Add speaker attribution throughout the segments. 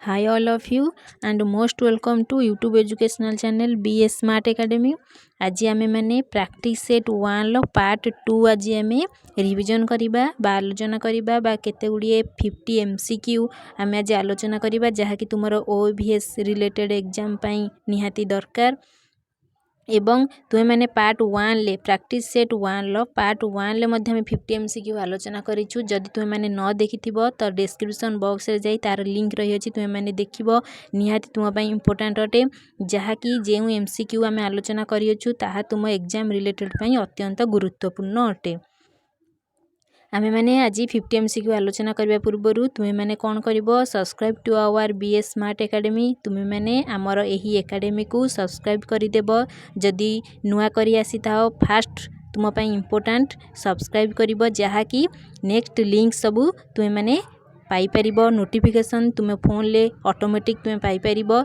Speaker 1: Hi all of you and most welcome to YouTube educational channel BS Smart Academy। आज आमे माने practice set 1 लो part 2 आज आमे revision करिबा बा आलोचना करिबा बा केते गुडिए 50 MCQ आमे आज आलोचना करिबा जहा कि तुमरो OVS रिलेटेड एग्जाम पई निहाती दरकार एवं तुमे मैंने पार्ट 1 ले प्रैक्टिस सेट 1 लो पार्ट 1 ले मध्य में 50 MCQ आलोचना करिछु। जदि तुमे मैंने न देखिथिबो तो डिस्क्रिप्शन बॉक्स रे जाई तार लिंक रही अछि, तुमे मैंने देखिबो निहाती तुम पई इंपोर्टेंट अटे जहा कि जेउ MCQ आमे आलोचना करियछु ताहा तुम एग्जाम रिलेटेड पई अत्यंत गुरुत्वपूर्ण अटे। आमे माने आज 50 MCQ आलोचना करबा पूर्वरु तुमे माने कोन करिवो subscribe to our BS smart academy. तुमे माने हमर एही एकेडमी को सब्सक्राइब करि देबो। जदि नुआ करी आसी ताओ फास्ट तुम पई इंपोर्टेंट सब्सक्राइब करिवो जहा कि नेक्स्ट लिंक सबु तुमे माने पाई परिबो। नोटिफिकेशन तुमे फोन ले ऑटोमेटिक तुमे पाई परिबो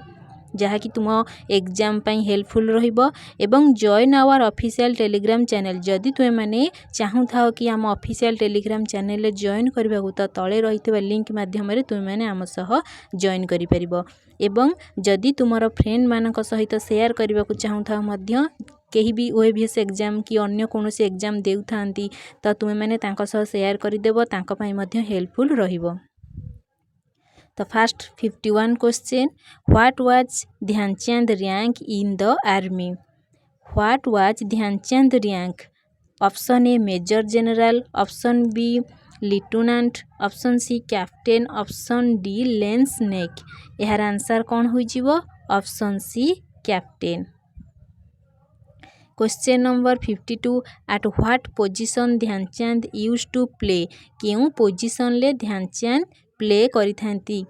Speaker 1: जहा कि तुम एग्जाम पई हेल्पफुल रहिबो। एवं join our official Telegram channel जदि तुमे माने चाहू थाओ कि हम ऑफिशियल टेलीग्राम चैनल ले जॉइन करबा को तो तळे रहितबा लिंक माध्यम रे तुमे माने हम सह जॉइन करि परिबो। एवं जदि तुमरो फ्रेंड मानक सहित शेयर करबा को चाहू थाओ मध्य केही भी OVS एग्जाम कि अन्य कोनोसी एग्जाम देउ थांती तो तुमे माने तांको सह शेयर करि देबो, तांको पई मध्य हेल्पफुल रहिबो। The first 51 question, what was Dhyan Chand rank in the army? What was Dhyan Chand rank? Option A Major General, Option B Lieutenant, Option C Captain, Option D Lance Neck। यार answer कौन हुई जीवो? Option C Captain। Question number 52, at what position ध्यान चंद used to play? केउ position ले ध्यान चंद play करि थांती?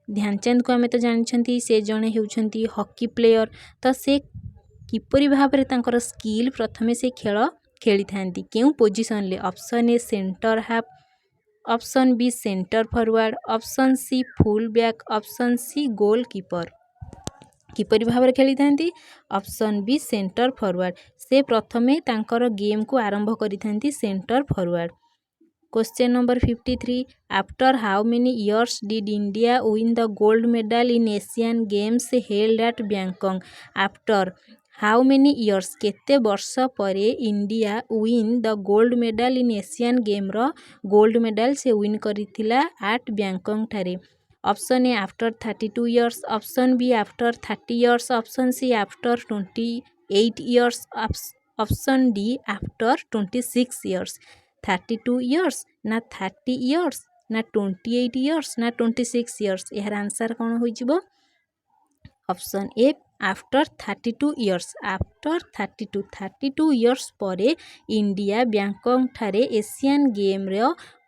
Speaker 1: ध्यानचंद को आमे तो जानछंती से जणे हेउछंती हॉकी प्लेयर। तो से किपरि भाबरे तांकर स्किल प्रथमे से खेल खेली थांती केउ पोजिशन ले? Option A centre half, option B centre forward, option C full back, option C goalkeeper. किपरि भाबरे खेली थांती? Option B centre forward. से प्रथमे तांकर गेम को आरंभ करि थांती centre forward. Question number 53, after how many years did India win the gold medal in Asian Games held at Bangkok? After how many years केते वर्ष परे India win the gold medal in Asian game रो gold medal से win करिथिला at Bangkok ठारे? Option A after 32 years, option B after 30 years, option C after 28 years, option D after 26 years। 32 years ना 30 years ना 28 years ना 26 years। यार answer कौन हो जिवो? Option A after 32 years। After 32 years परे इंडिया बैंकॉक ठारे एशियन गेम रे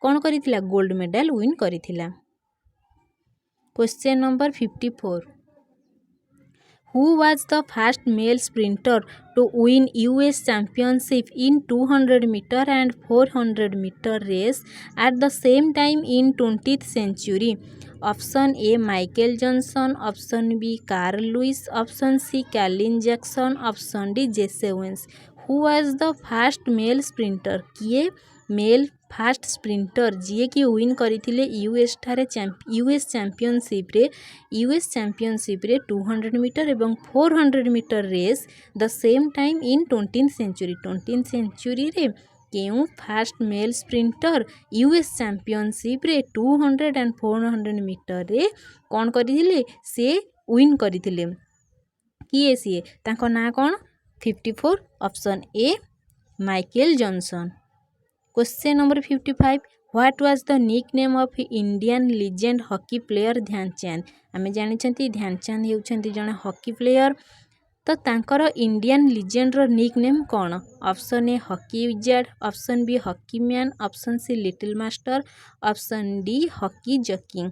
Speaker 1: कौन करिथिला? गोल्ड मेडल विन करिथिला। Question number 54, who was the first male sprinter to win US championship in 200 meter and 400 meter race at the same time in 20th century? Option A Michael Johnson, option B Carl Lewis, option C Colin Jackson, option D Jesse Owens. Who was the first male sprinter? किए male fast sprinter जी कि win करथिले US ठारे US championship रे 200 metre एवं 400 metre race the same time in 20th century. 20th century रे केउ fast male sprinter US championship रे 200 एंड 400 मीटर रे कौन करथिले? से विन करथिले। किए सीए? तांको ना कौन? 54 option A Michael Johnson. Question number 55, what was the nickname of Indian legend hockey player Dhyanchand? आमे जानिछंती ध्यानचंद हेउछंती जणे हॉकी प्लेयर। तो तांकर इंडियन लीजेंड रो निकनेम कौन? Option A hockey wizard, option B hockey man, option C little master, option D hockey jockey.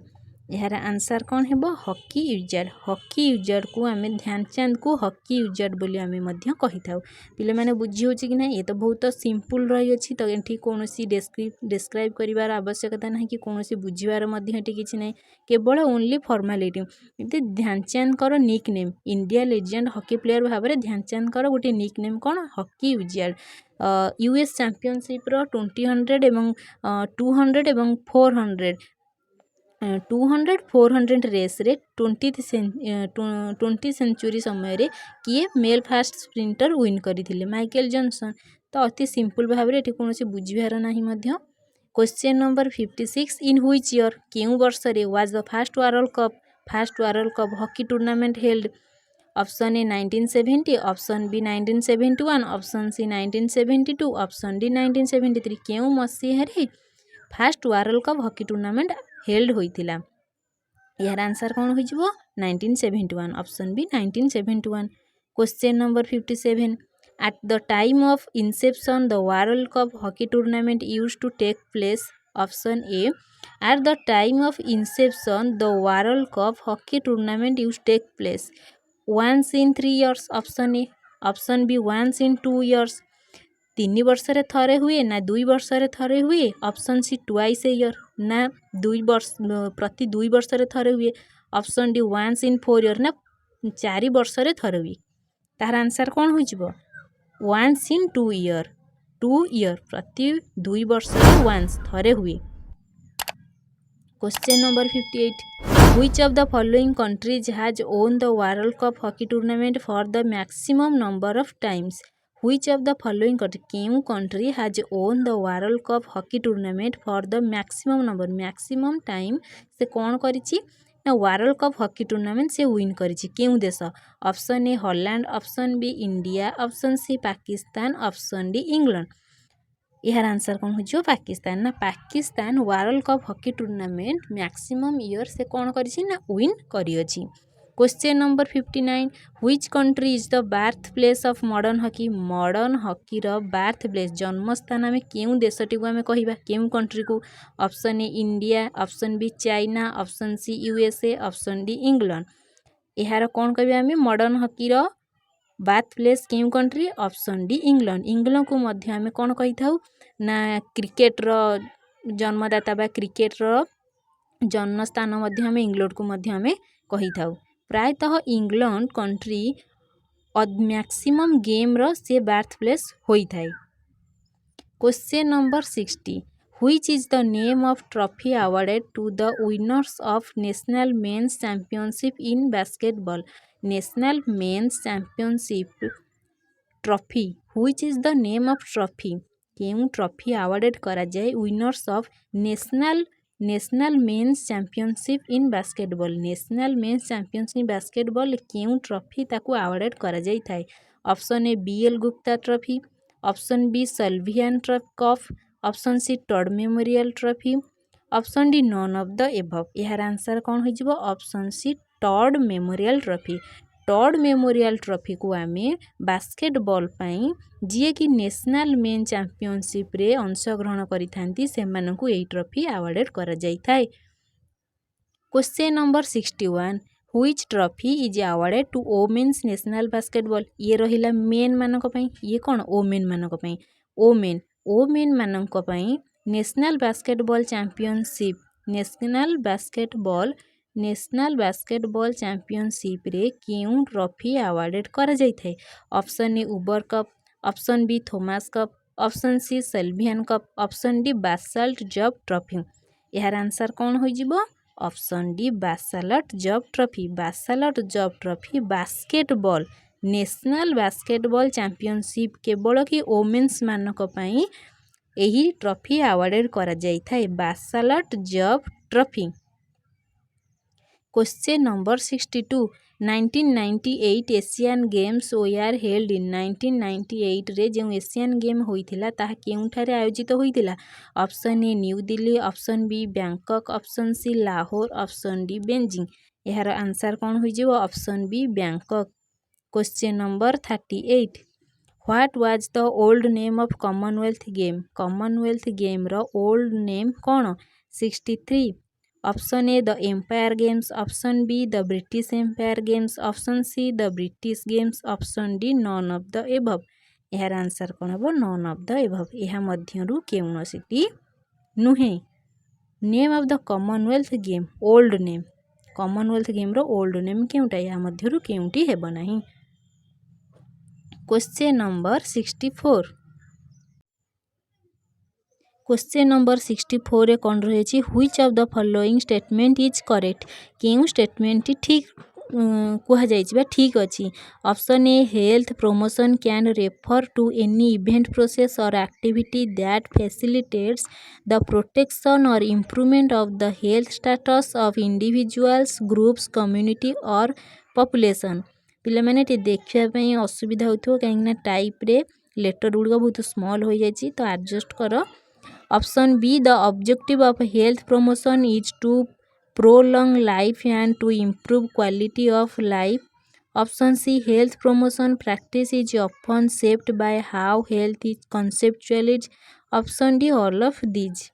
Speaker 1: यार answer कौन हेबो? हॉकी यूजर्ड। हॉकी यूजर्ड को आमे ध्यानचंद को हॉकी यूजर्ड बोली आमे मध्य कहि थाउ। पिले माने बुझी होची कि ना? ये तो बहुत सिंपल रही अछि। तो एठी कोनोसी डिस्क्राइब करिवार आवश्यकता नाही कि कोनोसी बुझिवार मध्य एठी किछि नाही, केवल ओनली फॉर्मालिटी। इते ध्यानचंद कर nickname India legend hockey player भाबरे ध्यानचंद कर गोटे निकनेम कोन? Hockey wizard. यूएस चैंपियनशिप रो 200 एवं 200 एवं 400 200-400 रेस रे 20 सेंचुरी समय रे किए मेल फास्ट स्प्रिंटर विन करथिले माइकल जॉनसन। तो अति सिंपल भाव रे एठी कोनोसी बुझिबार नाही मध्य। Question number 56 in which year केउ वर्ष रे was the first world cup hockey tournament held. Option A 1970, option B 1971, option C 1972, option D 1973 केउ मसीहा रे first world cup hockey tournament held होइथिला। यार आंसर कौन हो 1971 option B 1971। Question number 57 at the time of inception the world cup hockey tournament used to take place. Option A at the time of inception the world cup hockey tournament used to take place once in 3 years। Option A, option B once in 2 years 3 वर्ष रे थरे हुए ना 2 वर्ष रे थरे हुए। Option C twice a year ना 2 वर्ष प्रति 2 वर्ष रे थरे हुए। Option D once in 4 year ना 4 वर्ष रे थरे हुए। तार आंसर कौन हो जिवो once in 2 ईयर 2 ईयर प्रति 2 वर्ष रे once थरे हुए। Question number 58 which of the following countries has won the world cup hockey tournament for the maximum number of times। which of the following country केउ country has won the world cup hockey tournament for the maximum time से कौन करिछि ना world cup hockey tournament से win करिछि केउ देश। Option A Holland, option B India, option C Pakistan, option D England. यार आंसर कौन हो पाकिस्तान ना Pakistan world cup hockey tournament maximum year से कौन करिछि ना विन करियछि। Question number 59 which country is the birth place of modern hockey रो बर्थ प्लेस जन्मस्थान आमे केउ देशटी को आमे कहिबा केउ कंट्री को। Option A India, option B China, option C USA, option D England. यार कौन कहबे आमे मॉडर्न हॉकी रो बार्थ प्लेस केउ कंट्री। ऑप्शन डी इंग्लैंड को मध्य आमे कौन कहि थाउ ना क्रिकेट रो जन्मदाता बा क्रिकेट रो जन्म स्थान मध्य आमे इंग्लैंड को मध्य आमे कहि थाउ। प्रायतः इंग्लैंड कंट्री मैक्सिमम गेम रो से बर्थ प्लेस होई थाए। Question number 60 which is the name of trophy awarded to the winners of national men's championship in basketball। national men's championship trophy which is the name of trophy केउ trophy awarded करा जाए winners of national men's championship in basketball. National men's championship in basketball केउ trophy ताकू awarded करा जाई थाए। Option A B L Gupta trophy, option B Sylvian cup, option C Todd memorial trophy, option D none of the above. यार answer कौन हो जिवो option C Todd memorial trophy. Todd memorial trophy को आमे बास्केटबॉल पाई जी कि नेशनल मेन चैंपियनशिप रे अंशग्रहण करि थांती सेमानकु एई trophy awarded करा जाई थाए। Question number 61 which trophy is awarded to women's national basketball. ये रहिला मेन मानक पई ये कोन वोमेन मानक पई वोमेन मानक पई national basketball championship national basketball championship रे केउ ट्रॉफी अवार्डेड करा जाई थाए। Option A Uber cup, option B Thomas cup, option C Sylvian cup, option D basalt job trophy. यार आंसर कौन हो जिवो option D basalt job trophy. Basalt job trophy basketball national basketball championship केवल कि women's मानक पई एही trophy awarded करा जाई थाए basalt job trophy. Question number 62 1998 Asian games were held in 1998 रे जो एशियन गेम होइथिला ताहा केउठारे आयोजित होइथिला। Option A New Delhi, option B Bangkok, option C Lahore, option D Beijing. यार आंसर कौन हो जिवो option B Bangkok. Question number 38 what was the old name of commonwealth game रो ओल्ड नेम कौन। 63 option A the empire games, option B the British empire games, option C the British games, option D none of the above. यार answer कौन हम non of the above. यह मध्यरु केउनसिटी नुहे। Name of the commonwealth game old name commonwealth game रो old name केउटा या मध्यरु केउटी हेब नाही। क्वेश्चन नंबर 64 क्वेश्चन नंबर 64 रे कौन रही which of the following statement is correct केउ स्टेटमेंट ठीक कहुई ठीक अच्छी option A health promotion can refer to any event process और activity that facilitates the protection और improvement of the health status of individuals groups community और population पिला माने देखापी असुविधा हो कहीं टाइप रे लेटर गुड़िक बहुत स्मॉल हो जाए तो एडजस्ट कर option B the objective of health promotion is to prolong life and to improve quality of life. Option C health promotion practice is often shaped by how health is conceptualized. Option D all of these.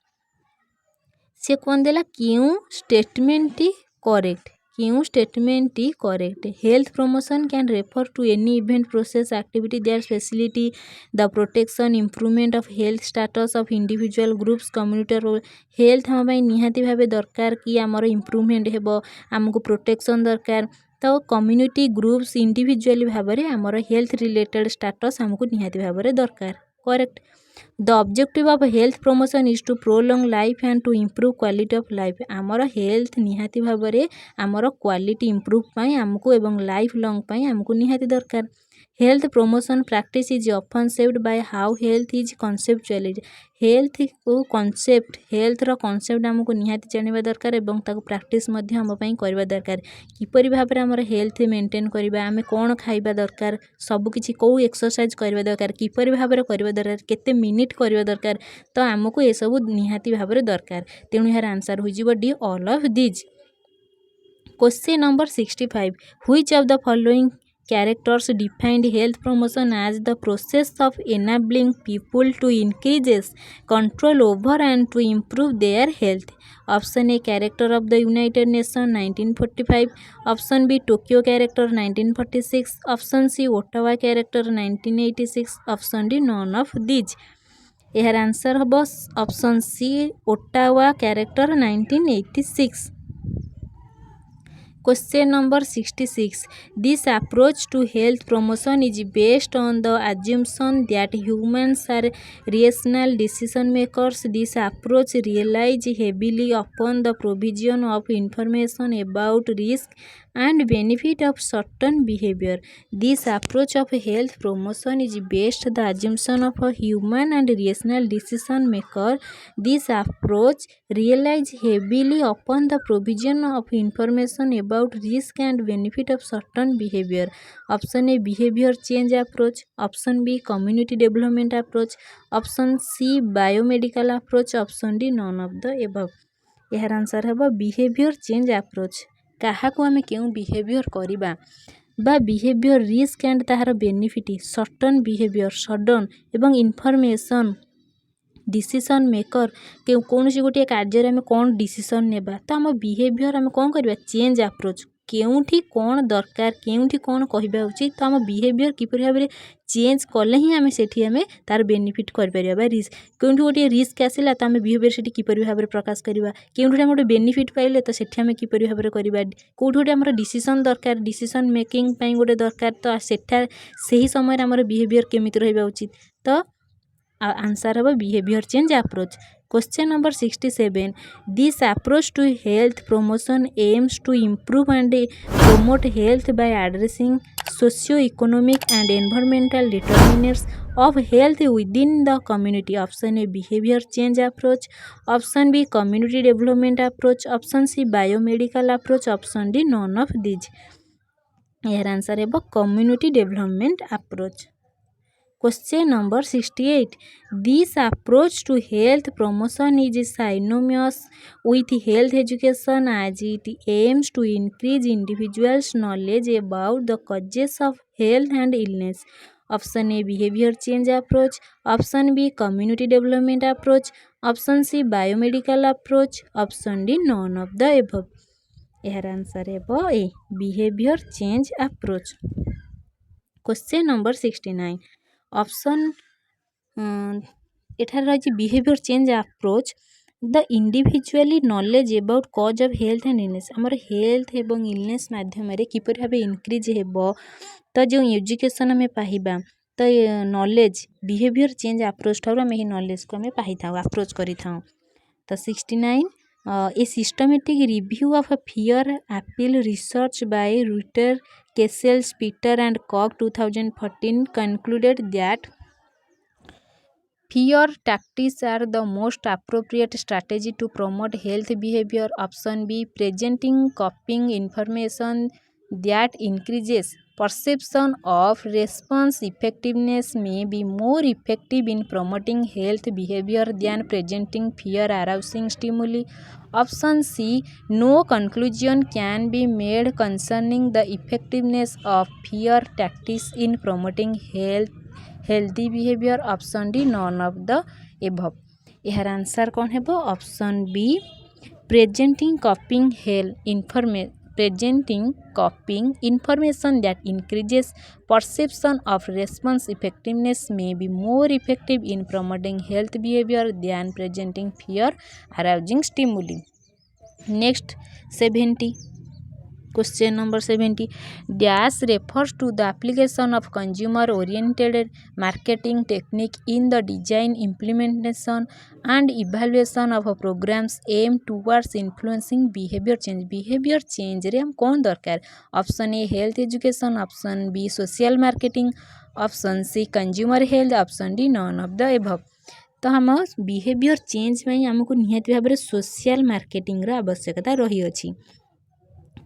Speaker 1: से कौन देला क्यों statement टी correct क्यों statement टी correct health promotion can refer to any event process activity that facility the protection improvement of health status of individual groups community health हम निहाती भाव दरकार कि आमर इम्प्रूवमेंट हेबो आमको प्रोटेक्शन दरकार तो कम्युनिटी ग्रुप्स इंडिविजुअली भाव में आमर हेल्थ रिलेटेड स्टेटस आमको निहाती भाव में दरकार correct the objective of health promotion is to prolong life and to improve quality of life आमर हेल्थ निहाती भाव में आमर क्वालिटी इम्प्रूव पाई आमको एवं लाइफ लॉन्ग पाई आमको निहाती दरकार health promotion practice is often saved by how health is conceptualise health को कॉन्सेप्ट हेल्थ रो कॉन्सेप्ट आमको निहाती जानिबा दरकार एवं ताको प्रैक्टिस मध्य हम पई करबा दरकार किपरि भाबरे हमर हेल्थ मेंटेन करबा आमे कोन खाइबा दरकार सब किछि को एक्सरसाइज करबा दरकार किपरि भाबरे करबा दरकार केते मिनिट करबा दरकार तो आमको ए सब निहाती भाबरे दरकार तेणु यार आंसर होई जिवो D all of this question number 65 which of the following characters defined health promotion as the process of enabling people to increase control over and to improve their health. Option A character of the United Nations 1945, option B Tokyo character 1946, option C Ottawa character 1986, option D none of these. यार answer हम option C Ottawa charter 1986 Question number 66. This approach to health promotion is based on the assumption that humans are rational decision makers. This approach relies heavily upon the provision of information about risk and benefit of certain behavior. This approach of health promotion is based on the assumption of a human and rational decision maker. This approach relies heavily upon the provision of information about risk and benefit of certain behavior. Option A behavior change approach, option B community development approach, option C biomedical approach, option D none of the above. यार answer है behaviour change approach क्या आम क्यों behaviour करवा बा behaviour risk and तार benefit certain behaviour sudden एवं information decision maker कौन गोटे कार्य आम कौन डिसीजन नेबा तो आम बिहेवियर आम कौन करवा चेंज अप्रोच केउठी कौन दरकार केउठी कौन कहवा उचित तो आम बिहेवियर किपरि भाव में चेंज कले ही आम से तार बेनिफिट कर रिस्क कौटी गोटे रिस्क आसला तो आम बिहेवियर से किपरि भाव में प्रकाश करवा केउठी गोटे बेनिफिट पाइले तो से आम किपरि भाव में करवा कौटी गोटे आम डिसीजन दरकार डिसीजन मेकिंग गोटे दरकार तो सेठा से ही समय आम बिहेवियर केमिति रहिबा उचित तो आंसर हम behaviour change approach question number 67 this approach to health promotion aims to improve and promote health by addressing socio-economic and environmental determinants of health within the community. Option A behavior change approach, option B community development approach, option C biomedical approach, option D none of these. यार answer है community development approach. Question number 68. This approach to health promotion is synonymous with health education as it aims to increase individuals' knowledge about the causes of health and illness. Option A behavior change approach, option B community development approach, option C biomedical approach, option D none of the above. यार answer है A behavior change approach. Question number 69. Option एठार रही behaviour change approach the individually knowledge about cause of health and illness आमर health एवं illness माध्यम किपर भाव increase हेब तो जो एजुकेशन आम पाइबा ତ नॉलेज बिहेवियर चेंज अप्रोच ठार आम यही नॉलेज को आम पाई था अप्रोच करी था। तो 69 a systematic review of fear appeal research by Ruiter Kessels Peter and Kok 2014 concluded that fear tactics are the most appropriate strategy to promote health behavior. Option B, presenting copying information that increases perception of response effectiveness may be more effective in promoting health behavior than presenting fear arousing stimuli. Option C, no conclusion can be made concerning the effectiveness of fear tactics in promoting healthy behavior. Option D, none of the above. यार answer कौन है? Option B, presenting copying information that increases perception of response effectiveness may be more effective in promoting health behavior than presenting fear arousing stimuli. Next 70. Question number 70. Dash refers to the application of consumer oriented marketing technique in the design, implementation and evaluation of programs aimed towards influencing behavior change. Behavior change रे हम कौन दरकार? Option A health education, option B social marketing, option C consumer health, option D none of the above. तो हम behaviour change में आमको निहाती भाव में सोशल मार्केटिंग आवश्यकता रही अछि।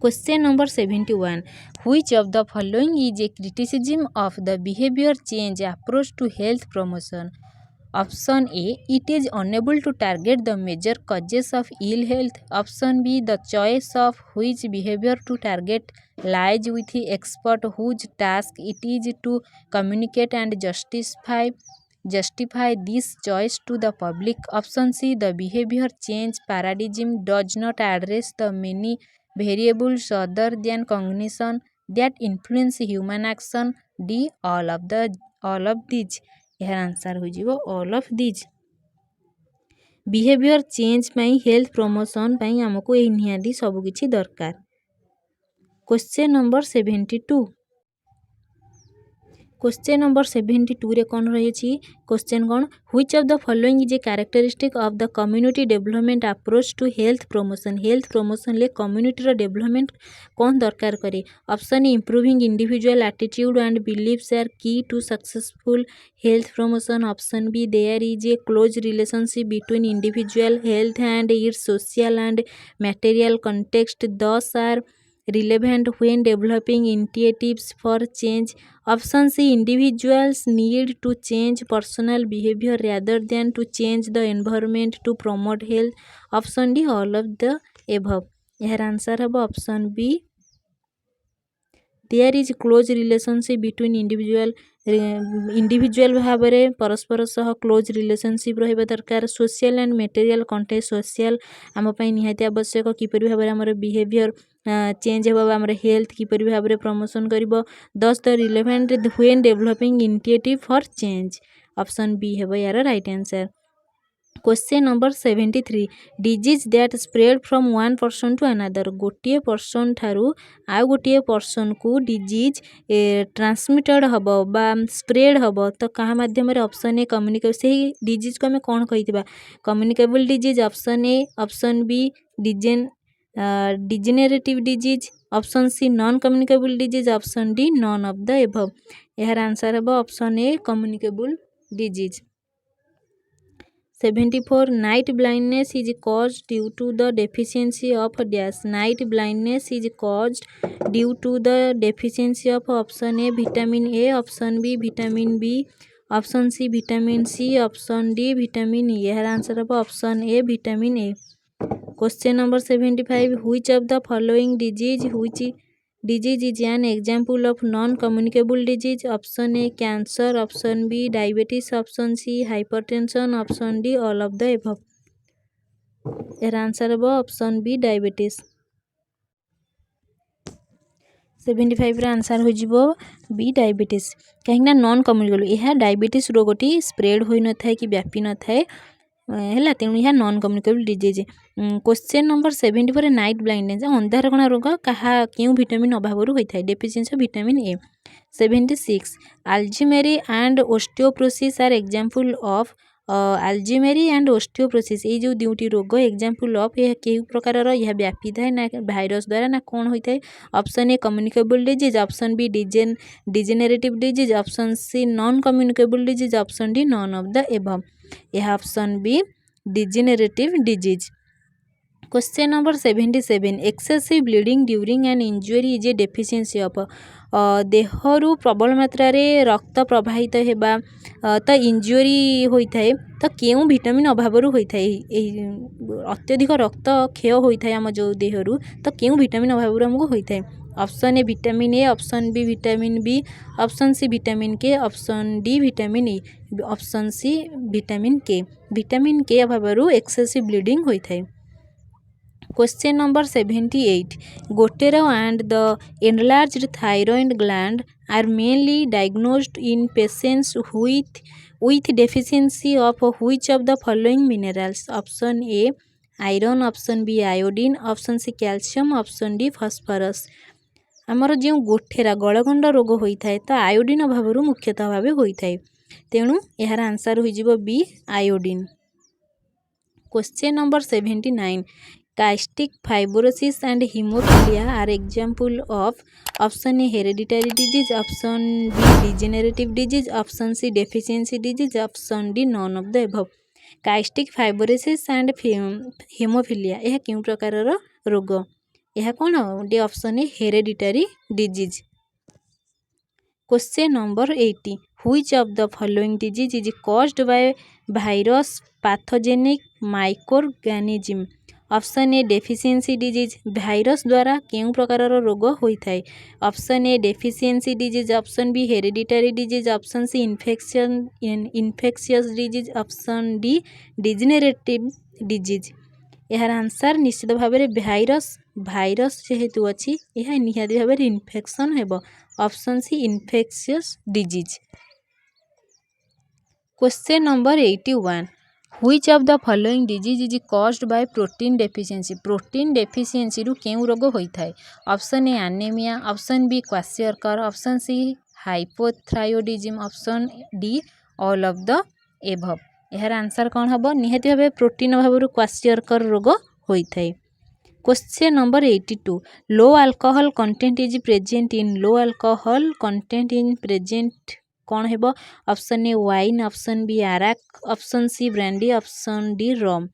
Speaker 1: Question number 71. Which of the following is a criticism of the behavior change approach to health promotion? Option A, it is unable to target the major causes of ill health. Option B, the choice of which behavior to target lies with the expert whose task it is to communicate and justify this choice to the public. Option C, the behavior change paradigm does not address the many variables other than cognition that influence human action. D, all of these. यार answer हो जीवो all of these. Behaviour change पाई health promotion पाई हमको यही निहाती सब किछि दरकार। Question number 72. क्वेश्चन नंबर 72 रे कौन रही? क्वेश्चन कौन? Which of the following is a characteristic of the community development approach to health promotion? Health promotion ले कम्युनिटी डेवलपमेंट कौन दरकार करे? Option A, improving individual attitude and beliefs are key to successful health promotion. Option B, there is a close relationship between individual health and its social and material context these are relevant when developing initiatives for change. Option C, individuals need to change personal behavior rather than to change the environment to promote health. Option D, all of the above. यार answer है option B, there is close relationship between individual भाव में परस्पर सह close relationship रहा दरकार. Social and material context, social आम निहाती आवश्यक किपर भाव में आम बिहेवियर चेंज होगा, आम हेल्थ किपर भाव में प्रमोशन कर. Thus the relevant when developing initiative for change. Option B है यार right answer. Question number 73. Disease that spread from one person to another. गोटे पर्सन ठारू आउ गोटे पर्सन को डिजीज ट्रांसमिटेड हम बा स्प्रेड हम तो क्या मध्यम. ऑप्शन ए कम्युनिकेबल, से डिजीज को आम कौन कही communicable disease. Option A, option B degenerative disease. Option C non communicable disease. Option D none of the above. यार आंसर है option A communicable disease. 74. Night blindness is caused due to the deficiency of dash. Night blindness is caused due to the deficiency of option A vitamin A, option B vitamin B, option C vitamin C, option D vitamin E. यार answer है option A vitamin A. Question number 75. Which of the following disease is an example of non-communicable disease? Option A, cancer. Option B, diabetes. Option C, hypertension. Option D, all of the above. यार answer है option B diabetes. 75 answer हो B diabetes. कहीं non communicable, यह diabetes रोगटी spread हो न था कि व्यापी न थाए है, तेणु यह non communicable disease. Question number 74. Night blindness अंधार कणा रोग क्या क्यों विटामिन अभाव होता है? Deficiency of vitamin A. 76 Alzheimer's and osteoporosis are example of Alzheimer's and osteoporosis ये जो दुटी रोग एग्जाम्पल ऑफ यह केउ प्रकार यह व्यापी थाए ना भाइरस द्वारा ना कौन होता है option A communicable disease option B degenerative disease option C non communicable disease option D none of the above यह option B degenerative disease Question number 77 excessive bleeding during an injury is a deficiency of देहरु प्रबल मात्रा रे रक्त प्रवाहित हेबा तो injury होता है तो केउ विटामिन अभाव होता है अत्यधिक रक्त क्षय होता है आम जो देहरु तो केउ विटामिन अभाव आमको होता है option A vitamin A option B vitamin B option C vitamin K option D vitamin E option C vitamin K अभाव एक्सेसिव ब्लीडिंग होता है Question number 78 Gotero and the enlarged thyroid gland are mainly diagnosed in patients with deficiency of which of the following minerals option A iron option B iodine option C calcium option D phosphorus आमर जो गोठेरा गलगंड रोग होता है तो iodine अभाव मुख्यतः भाव होता है तेणु यार आंसर हो B iodine Question number 79 Cystic fibrosis and hemophilia are example of option A hereditary disease, option B degenerative disease, option C deficiency disease, option D none of the above. Cystic fibrosis and hemophilia यह क्यों प्रकार रोग यह कौन D option A hereditary disease Question number 80 Which of the following disease is caused by virus pathogenic microorganism option A deficiency disease virus द्वारा केउं प्रकार रोग होता है option A deficiency disease option B hereditary disease option C infectious disease option D degenerative disease यार answer निश्चित भाव में भाइरस जेहेतु अच्छी यह निहाती भाव में इन्फेक्शन हेब option C infectious disease Question number 81 Which of the following disease is caused by protein deficiency? Protein deficiency रू केउं रोग होता है option A anaemia option B kwashiorkor option C hypothyroidism option D all of the above यार answer कौन हम निहाती भाव protein अभाव क्वाशियरकर रोग होता है Question number 82 Low alcohol content is present in low alcohol content in present कौन है option A wine option B arrack option C brandy option D rum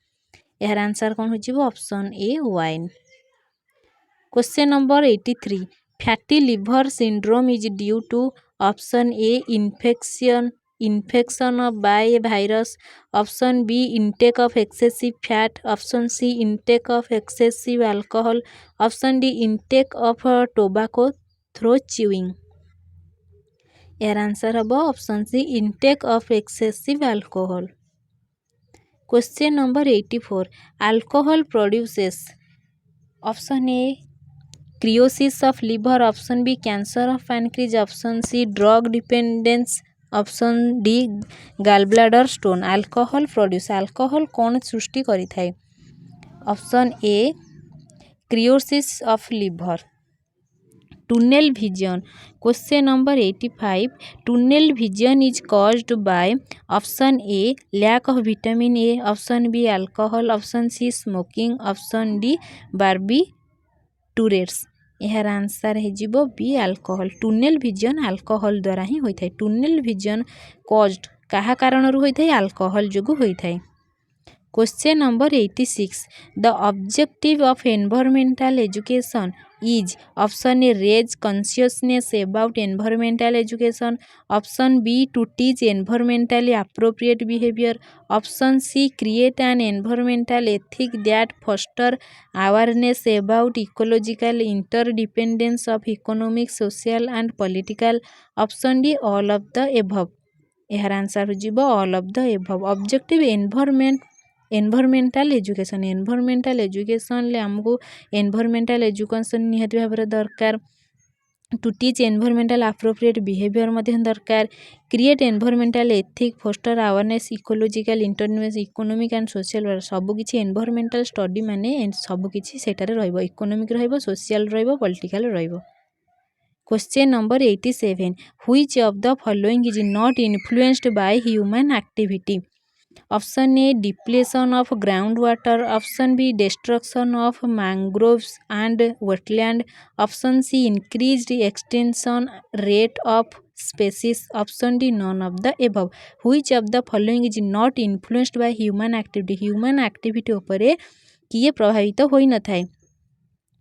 Speaker 1: यार आंसर कौन हो option A wine Question number 83 fatty liver syndrome is due to option A infection by virus option B intake of excessive fat option C intake of excessive alcohol option D intake of tobacco through chewing यार answer हम option C intake of excessive alcohol Question number 84 alcohol produces option A cirrhosis of liver option B cancer of pancreas option C drug dependence option D gallbladder stone alcohol produce alcohol कौन सृष्टि करि थाए option A cirrhosis of liver Tunnel vision Question number 85 Tunnel vision is caused by option A lack of vitamin A option B alcohol option C smoking option D barbiturates यार answer है B alcohol टुनेल vision alcohol द्वारा ही होता है टुनेल vision caused कहा कारण होता है alcohol जोगु होता है Question number 86 The objective of environmental education is option A raise consciousness about environmental education option B to teach environmentally appropriate behavior option C create an environmental ethic that foster awareness about ecological interdependence of economic social and political option D all of the above यार answer हो all of the above objective environmental education ले आमको environmental education निहाती भाव दरकार to teach environmental appropriate behaviour मध्य दरकार create environmental ethic foster awareness ecological interests economic and social सबकिछि एनवायरमेंटल स्टडी माने सबकिछि सेटारे रहइबो इकोनॉमिक रहइबो सोशल रहइबो पॉलिटिकल रहइबो Question number 87. Which of the following is not influenced by human activity? Option A, depletion of groundwater. Option B, destruction of mangroves and wetland. Option C, increased extinction rate of species. Option D, none of the above. Which of the following is not influenced by human activity? Human activity उपरे किए प्रभावित होई न थाए.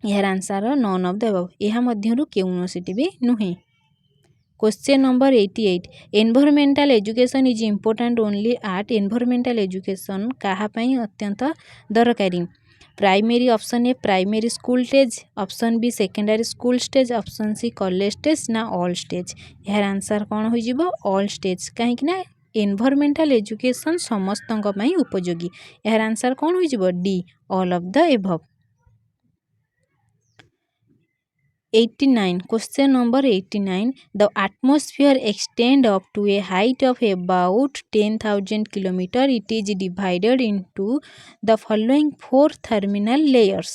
Speaker 1: यार answer none of the above. यह मध्यरु केउनोसिटी भी नुहे. Question number 88. Environmental education is important only at environmental education काहा पई अत्यंत दरकारी. Primary option A primary school stage. Option B secondary school stage. Option C college stage ना ऑल स्टेज. यार आंसर कौन हो जिवो ऑल स्टेज. काहे कि ना एनवायरमेंटल एजुकेशन समस्तंक पई उपयोगी. यार आंसर कौन हो जिवो D all of the above. 89. Question number 89. The atmosphere extends up to a height of about 10,000 km. It is divided into the following four thermal layers.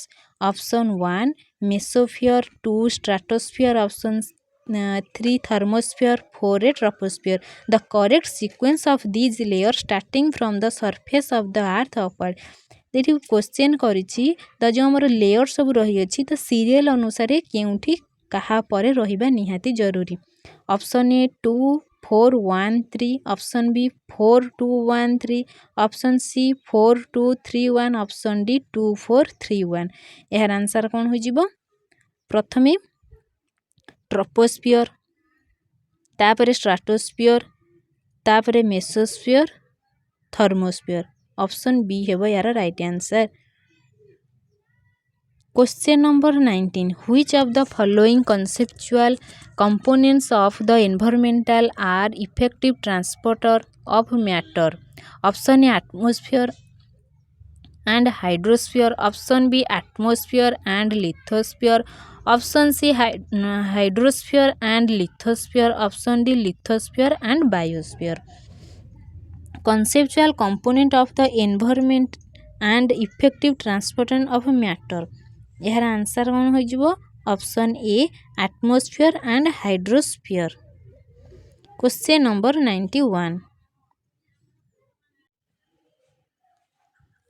Speaker 1: Option 1 mesosphere, 2 stratosphere, option 3 thermosphere, 4 a troposphere. The correct sequence of these layers starting from the surface of the earth upward. देखिए question करिछि त जो हमर layer सब रही अछि त serial अनुसार केउठी कहा परे रहिबा निहाती जरूरी. Option A 2 4 1 3. Option B 4 2 1 3. Option C 4 2 3 1. Option D 2 4 3 1. यार आंसर कौन हो जिवो. प्रथमे ट्रोपोस्फियर, तापरे स्ट्राटोस्फियर, तापरे मेसोस्फियर, थर्मोस्फियर. ऑप्शन बी हेबो यार right answer. Question number 19. Which of the following conceptual components of the environmental are effective transporter of matter? Option A atmosphere and hydrosphere. Option B atmosphere and lithosphere. Option C hydrosphere and lithosphere. Option D lithosphere and biosphere. Conceptual component of the environment and effective transporter of matter. यार answer कौन हो जिवो. Option A atmosphere and hydrosphere. Question number 91.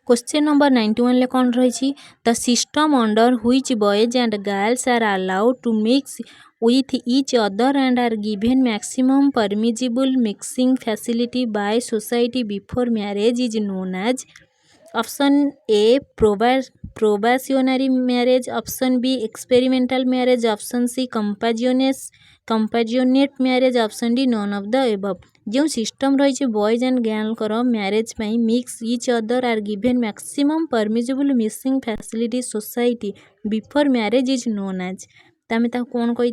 Speaker 1: Question number 91 ले कौन रही. The system under which boys and girls are allowed to mix with each other and are given maximum permissible mixing facility by society before marriage is known as. Option A probationary marriage. Option B experimental marriage. Option C compassionate marriage. Option D none of the above. जो system रही boys and girl marriage mix each other are given maximum permissible mixing facility society before marriage is known as. तमें कौन कही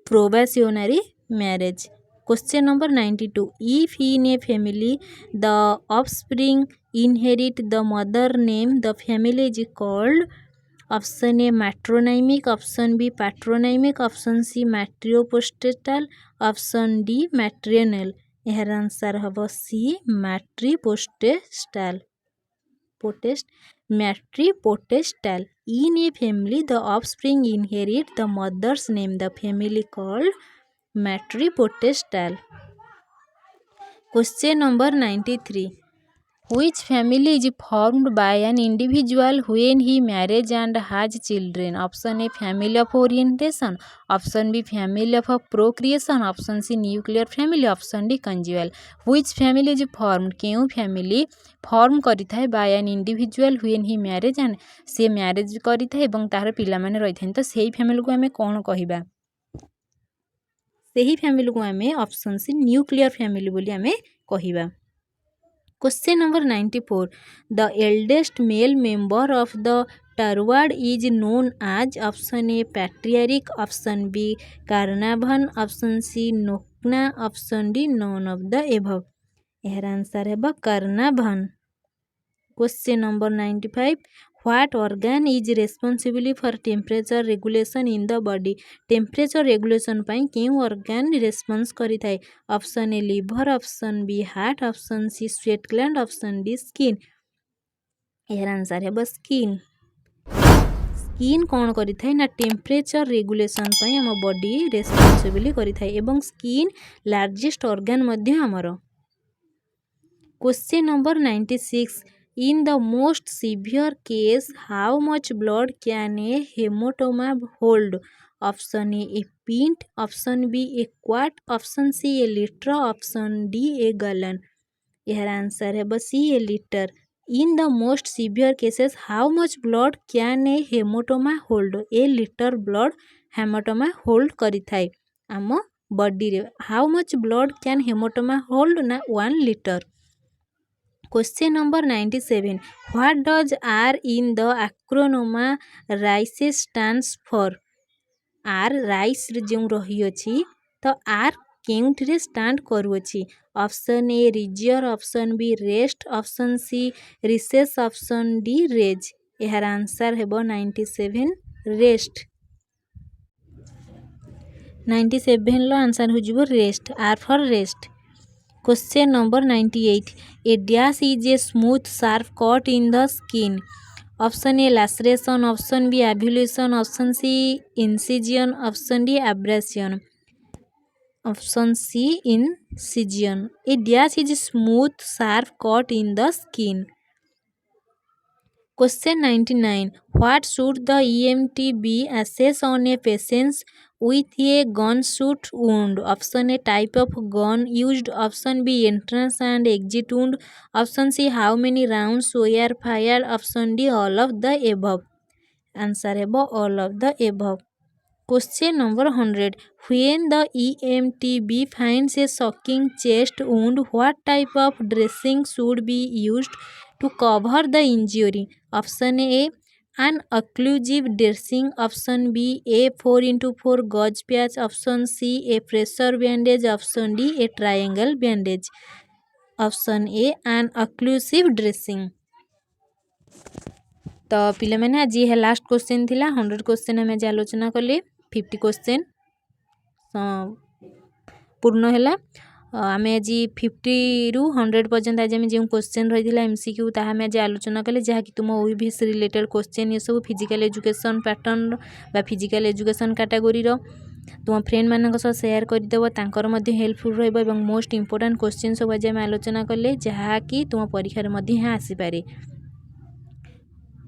Speaker 1: probationary marriage. Question number 92. If in a family the offspring inherit the mother name, the family is called. Option A matronymic. Option B patronymic. Option C matriopostatal. Option D maternal. यार answer हम सी matripostal. Matripostal. In a family the offspring inherit the mother's name, the family called matripostal. Question number 93. Which family is formed by an individual when he marries and has children? Option A family of orientation. Option B family of procreation. Option C nuclear family. Option D conjugal. Which family is formed? केउ family form करिथाए by an individual when he marries and से marriage करिथाए एवं तार पिला माने रहिथाए. तो सेही family को हमें कौन कहिबा. सेही family को हमें ऑप्शन सी न्यूक्लियर फैमिली बोली हमें कहिबा. Question number 94. The eldest male member of the Tarwad is known as. Option A patriarch. Option B Carnarvon. Option C Nokna. Option D none of the above. यार answer है Carnarvon. Question number 95. What organ is responsible for temperature regulation in the body? Temperature regulation पाई केउ organ response करी थाए. Option A liver. Option B heart. Option C sweat gland. Option D skin. यार answer है skin. Skin कौन करिथाय ना temperature regulation पई हम body responsible करिथाय एवं स्किन लार्जेस्ट ऑर्गन मध्य हमर। Question number 96 in the most severe case how much blood can a haematoma hold? Option A pint, option B a quart, option C a litre, option D a gallon. यार answer है C a litre. In the most severe cases how much blood can a haematoma hold? A litre blood haematoma hold करिथाय आम body रे। How much blood can haematoma hold ना 1 litre. Question number 97 what does R in the acronym RICE stands for? R RICE जो रही अछि तो R केउंठरे stand करूअछि? Option A rigour, option B rest, option C recess, option D raise. यार answer हेबो 97 rest. 97 लो आंसर हो जिवो rest, R for rest. Question number 98 a dash is a smooth sharp cut in the skin? Option A laceration, option B avulsion, option C incision, option D abrasion. Option C incision. A dash is smooth sharp cut in the skin. Question 99 what should the EMT be assess on a patient with a gunshot wound? Option A type of gun used, option B entrance and exit wound, option C how many rounds were fired, option D all of the above. Answer हेबो all of the above. Question number 100 when the EMTB finds a shocking chest wound what type of dressing should be used to cover the injury? Option A an occlusive dressing, option B a 4x4 gauze patch, option C a pressure bandage, option D a triangle bandage। Option A an occlusive dressing। तो पिला मैंने आज ये last question थिला 100 question हमें आलोचना कले 50 question पूर्ण है। आम आज 50 रु 100 पर्यंत आज जो क्वेश्चन रही है MCQ ताहा आज आलोचना कले जहाँकि तुम OBS रिलेटेड क्वेश्चन ये सब फिजिकल एजुकेशन पैटर्न बा फिजिकल एजुकेशन कैटेगोरी तुम फ्रेंड मान सेयार करदेव तांकर मध्य हेल्पफुल रहिबो एवं मोस्ट इंपोर्टेंट क्वेश्चन सब आज आम आलोचना कले जहाँकि तुम परीक्षा आसीपारे।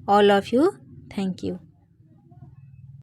Speaker 1: All of you thank you.